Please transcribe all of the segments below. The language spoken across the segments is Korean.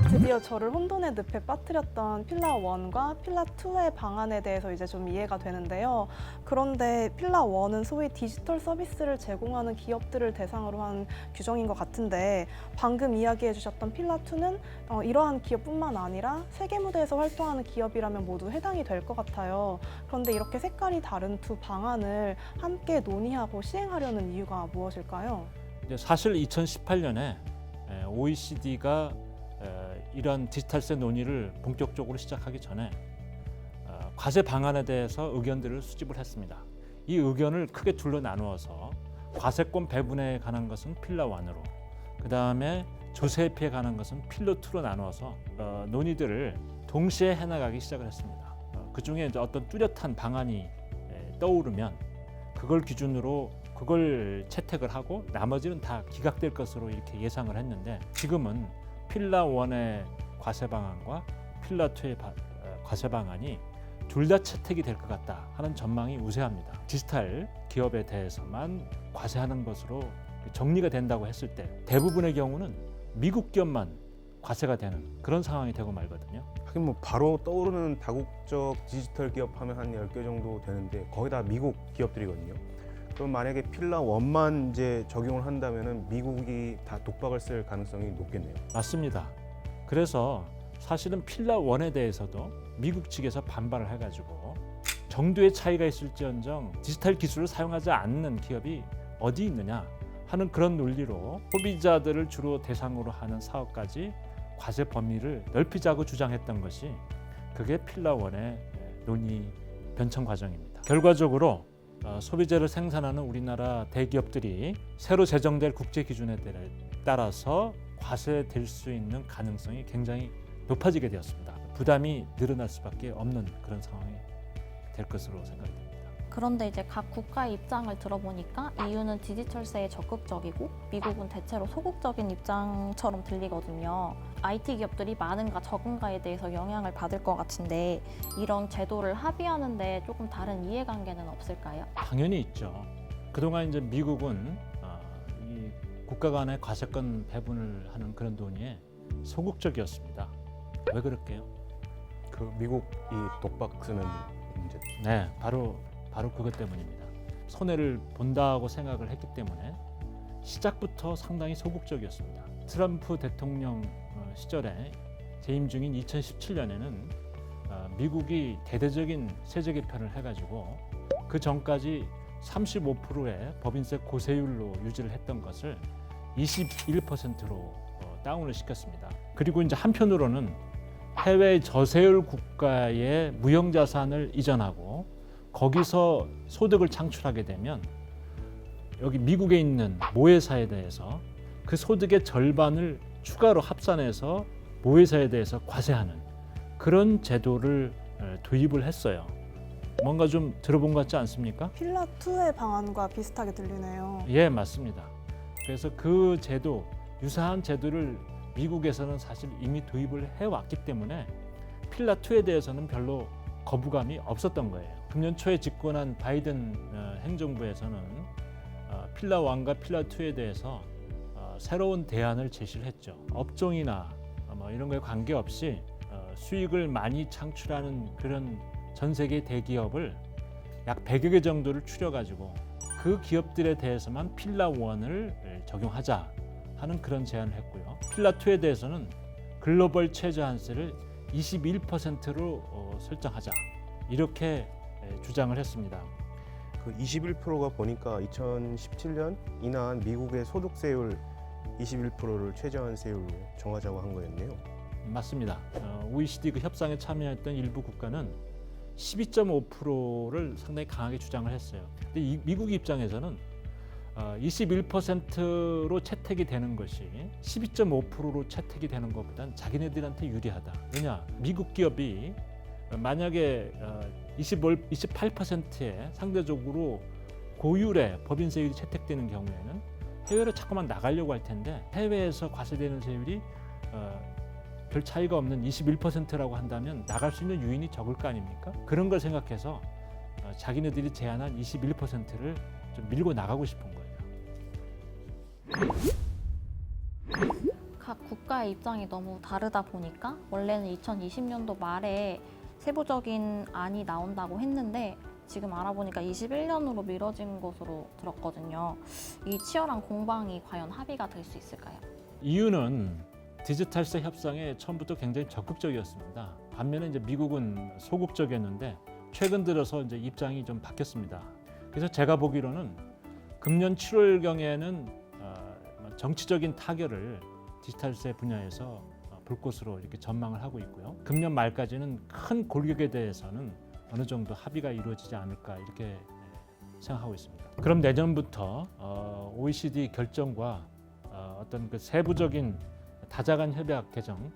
드디어 저를 혼돈의 늪에 빠뜨렸던 필라 1과 필라 2의 방안에 대해서 이제 좀 이해가 되는데요. 그런데 필라 1은 소위 디지털 서비스를 제공하는 기업들을 대상으로 한 규정인 것 같은데, 방금 이야기해 주셨던 필라 2는 이러한 기업뿐만 아니라 세계 무대에서 활동하는 기업이라면 모두 해당이 될 것 같아요. 그런데 이렇게 색깔이 다른 두 방안을 함께 논의하고 시행하려는 이유가 무엇일까요? 사실 2018년에 OECD가 이러한 디지털세 논의를 본격적으로 시작하기 전에 과세 방안에 대해서 의견들을 수집을 했습니다. 이 의견을 크게 둘로 나누어서 과세권 배분에 관한 것은 필라 1으로, 그 다음에 조세 회피에 관한 것은 필라 2로 나누어서 논의들을 동시에 해나가기 시작을 했습니다. 그 중에 이제 어떤 뚜렷한 방안이 떠오르면 그걸 기준으로 그걸 채택을 하고 나머지는 다 기각될 것으로 이렇게 예상을 했는데, 지금은 필라 1의 과세 방안과 필라 2의 과세 방안이 둘 다 채택이 될 것 같다 하는 전망이 우세합니다. 디지털 기업에 대해서만 과세하는 것으로 정리가 된다고 했을 때 대부분의 경우는 미국 기업만 과세가 되는 그런 상황이 되고 말거든요. 하긴 뭐 바로 떠오르는 다국적 디지털 기업 하면 한 10개 정도 되는데 거의 다 미국 기업들이거든요. 그럼 만약에 필라 1만 이제 적용을 한다면은 미국이 다 독박을 쓸 가능성이 높겠네요. 맞습니다. 그래서 사실은 필라 1에 대해서도 미국 측에서 반발을 해가지고 정도의 차이가 있을지언정 디지털 기술을 사용하지 않는 기업이 어디 있느냐 하는 그런 논리로 소비자들을 주로 대상으로 하는 사업까지 과세 범위를 넓히자고 주장했던 것이 그게 필라 1의 논의 변청 과정입니다. 결과적으로 소비재를 생산하는 우리나라 대기업들이 새로 제정될 국제 기준에 따라서 과세될 수 있는 가능성이 굉장히 높아지게 되었습니다. 부담이 늘어날 수밖에 없는 그런 상황이 될 것으로 생각이 됩니다. 그런데 이제 각 국가의 입장을 들어보니까 EU는 디지털세에 적극적이고 미국은 대체로 소극적인 입장처럼 들리거든요. IT 기업들이 많은가 적은가에 대해서 영향을 받을 것 같은데 이런 제도를 합의하는데 조금 다른 이해관계는 없을까요? 당연히 있죠. 그동안 이제 미국은 이 국가 간의 과세권 배분을 하는 그런 논의에 소극적이었습니다. 왜 그럴게요? 그 미국이 독박 쓰는 문제. 네, 바로 그것 때문입니다. 손해를 본다고 생각을 했기 때문에 시작부터 상당히 소극적이었습니다. 트럼프 대통령 시절에 재임 중인 2017년에는 미국이 대대적인 세제 개편을 해가지고 그 전까지 35%의 법인세 고세율로 유지를 했던 것을 21%로 다운을 시켰습니다. 그리고 이제 한편으로는 해외 저세율 국가에 무형자산을 이전하고 거기서 소득을 창출하게 되면 여기 미국에 있는 모회사에 대해서 그 소득의 절반을 추가로 합산해서 모회사에 대해서 과세하는 그런 제도를 도입을 했어요. 뭔가 좀 들어본 것 같지 않습니까? 필라 2의 방안과 비슷하게 들리네요. 예, 맞습니다. 그래서 그 제도, 유사한 제도를 미국에서는 사실 이미 도입을 해왔기 때문에 필라 2에 대해서는 별로 거부감이 없었던 거예요. 금년 초에 집권한 바이든 행정부에서는 필라 1과 필라 2에 대해서 새로운 대안을 제시를 했죠. 업종이나 뭐 이런 거에 관계없이 수익을 많이 창출하는 그런 전 세계 대기업을 약 100여 개 정도를 추려가지고 그 기업들에 대해서만 필라 1을 적용하자 하는 그런 제안을 했고요. 필라 2에 대해서는 글로벌 최저한세를 21%로 설정하자 이렇게 주장을 했습니다. 그 21%가 보니까 2017년 인하한 미국의 소득세율 21%를 최저한세율로 정하자고 한 거였네요. 맞습니다. OECD 그 협상에 참여했던 일부 국가는 12.5%를 상당히 강하게 주장을 했어요. 근데 미국 입장에서는 21%로 채택이 되는 것이 12.5%로 채택이 되는 것보다는 자기네들한테 유리하다. 왜냐? 미국 기업이 만약에 28%의 상대적으로 고율의 법인세율이 채택되는 경우에는 해외로 자꾸만 나가려고 할 텐데 해외에서 과세되는 세율이 별 차이가 없는 21%라고 한다면 나갈 수 있는 유인이 적을 거 아닙니까? 그런 걸 생각해서 자기네들이 제안한 21%를 좀 밀고 나가고 싶은 거예요. 각 국가의 입장이 너무 다르다 보니까 원래는 2020년도 말에 세부적인 안이 나온다고 했는데 지금 알아보니까 21년으로 미뤄진 것으로 들었거든요. 이 치열한 공방이 과연 합의가 될 수 있을까요? 이유는 디지털세 협상에 처음부터 굉장히 적극적이었습니다. 반면에 이제 미국은 소극적이었는데 최근 들어서 이제 입장이 좀 바뀌었습니다. 그래서 제가 보기로는 금년 7월경에는 정치적인 타결을 디지털세 분야에서 볼 것으로 이렇게 전망을 하고 있고요. 금년 말까지는 큰 골격에 대해서는 어느 정도 합의가 이루어지지 않을까 이렇게 생각하고 있습니다. 그럼 내년부터 OECD 결정과 어떤 그 세부적인 다자간 협약 개정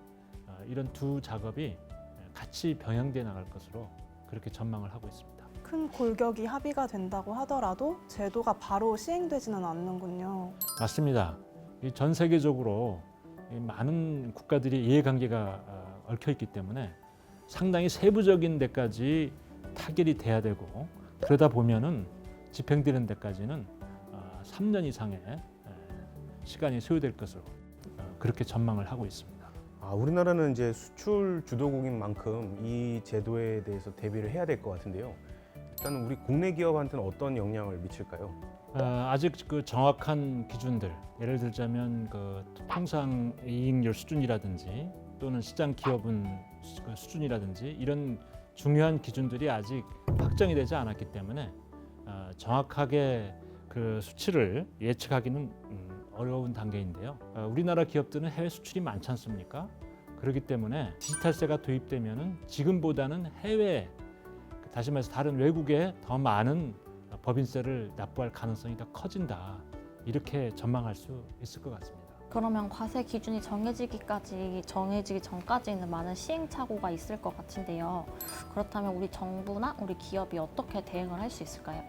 이런 두 작업이 같이 병행돼 나갈 것으로 그렇게 전망을 하고 있습니다. 큰 골격이 합의가 된다고 하더라도 제도가 바로 시행되지는 않는군요. 맞습니다. 전 세계적으로 많은 국가들이 이해관계가 얽혀 있기 때문에 상당히 세부적인 데까지 타결이 돼야 되고 그러다 보면은 집행되는 데까지는 3년 이상의 시간이 소요될 것으로 그렇게 전망을 하고 있습니다. 우리나라는 이제 수출 주도국인 만큼 이 제도에 대해서 대비를 해야 될 것 같은데요. 일단 우리 국내 기업한테는 어떤 영향을 미칠까요? 아직 그 정확한 기준들, 예를 들자면 그 통상 이익률 수준이라든지 또는 시장 기업은 수준이라든지 이런 중요한 기준들이 아직 확정이 되지 않았기 때문에 정확하게 그 수치를 예측하기는 어려운 단계인데요. 우리나라 기업들은 해외 수출이 많지 않습니까? 그렇기 때문에 디지털세가 도입되면은 지금보다는 해외, 다시 말해서 다른 외국에 더 많은 법인세를 납부할 가능성이 더 커진다. 이렇게 전망할 수 있을 것 같습니다. 그러면 과세 기준이 정해지기 전까지는 많은 시행착오가 있을 것 같은데요. 그렇다면 우리 정부나 우리 기업이 어떻게 대응을 할 수 있을까요?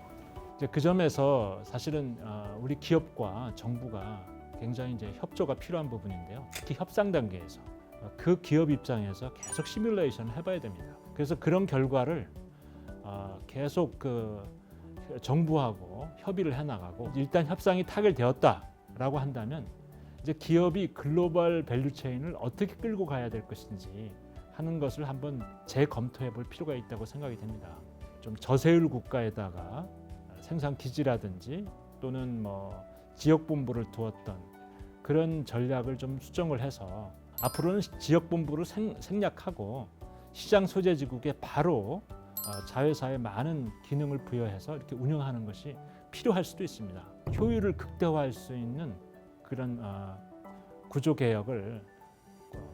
이제 그 점에서 사실은 우리 기업과 정부가 굉장히 이제 협조가 필요한 부분인데요. 특히 협상 단계에서 그 기업 입장에서 계속 시뮬레이션을 해봐야 됩니다. 그래서 그런 결과를 계속 그 정부하고 협의를 해나가고 일단 협상이 타결되었다라고 한다면 이제 기업이 글로벌 밸류체인을 어떻게 끌고 가야 될 것인지 하는 것을 한번 재검토해 볼 필요가 있다고 생각이 됩니다. 좀 저세율 국가에다가 생산 기지라든지 또는 뭐 지역 본부를 두었던 그런 전략을 좀 수정을 해서 앞으로는 지역 본부를 생략하고 시장 소재지국에 바로 자회사에 많은 기능을 부여해서 이렇게 운영하는 것이 필요할 수도 있습니다. 효율을 극대화할 수 있는 그런 구조 개혁을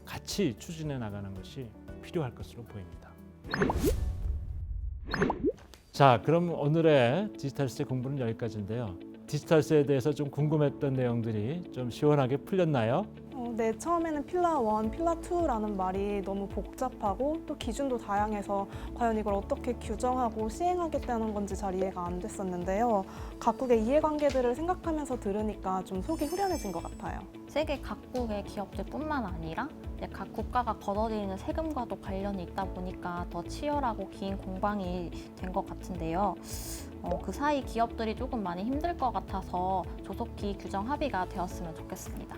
같이 추진해 나가는 것이 필요할 것으로 보입니다. 자, 그럼 오늘의 디지털세 공부는 여기까지인데요. 디지털세에 대해서 좀 궁금했던 내용들이 좀 시원하게 풀렸나요? 네, 처음에는 필라 1, 필라 2라는 말이 너무 복잡하고 또 기준도 다양해서 과연 이걸 어떻게 규정하고 시행하겠다는 건지 잘 이해가 안 됐었는데요. 각국의 이해관계들을 생각하면서 들으니까 좀 속이 후련해진 것 같아요. 세계 각국의 기업들뿐만 아니라 각 국가가 걷어들이는 세금과도 관련이 있다 보니까 더 치열하고 긴 공방이 된 것 같은데요. 그 사이 기업들이 조금 많이 힘들 것 같아서 조속히 규정 합의가 되었으면 좋겠습니다.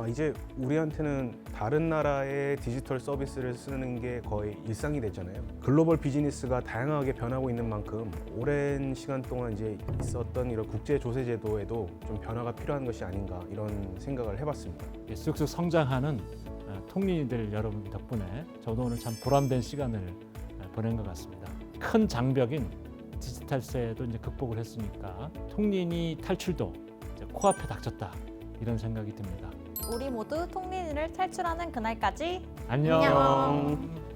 이제 우리한테는 다른 나라의 디지털 서비스를 쓰는 게 거의 일상이 됐잖아요. 글로벌 비즈니스가 다양하게 변하고 있는 만큼 오랜 시간 동안 이제 있었던 이런 국제 조세 제도에도 좀 변화가 필요한 것이 아닌가 이런 생각을 해봤습니다. 쑥쑥 성장하는 통린이들 여러분 덕분에 저도 오늘 참 보람된 시간을 보낸 것 같습니다. 큰 장벽인 디지털세도 이제 극복을 했으니까 통린이 탈출도 이제 코앞에 닥쳤다 이런 생각이 듭니다. 우리 모두 통린이를 탈출하는 그날까지 안녕. 안녕. 네.